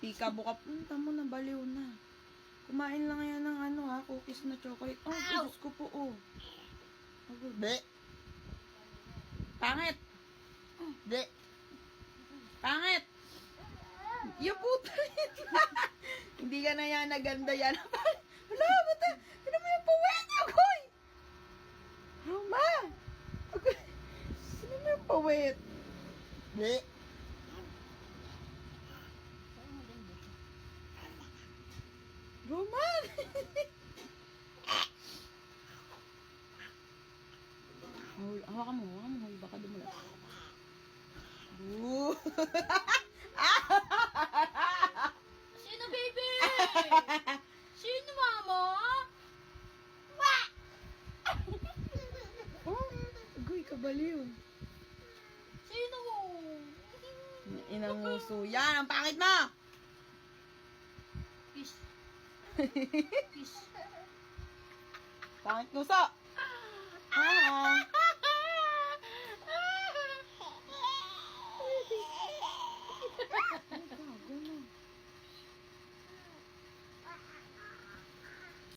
Pika-buka. Tamo na, baliw na. Kumain lang yan ng ano ha, cookies na chocolate. Oh, Diyos ko po, oh. Be. Pangit. Be. Pangit. Yung puta rin. Hindi ka na yan, naganda yan. Wala, bata. Ano mo yung pawet? Agoy! Roma! Agoy! Sino mo yung pawet? Be. Roman! Hawakan mo, baka dumulas. Sino, baby? Sino, mama? Oh, agoy, kabaliw. Sino? Inang nguso. Yan, ang pangit mo! Kiss. Kiss. Pangit nguso! Ah!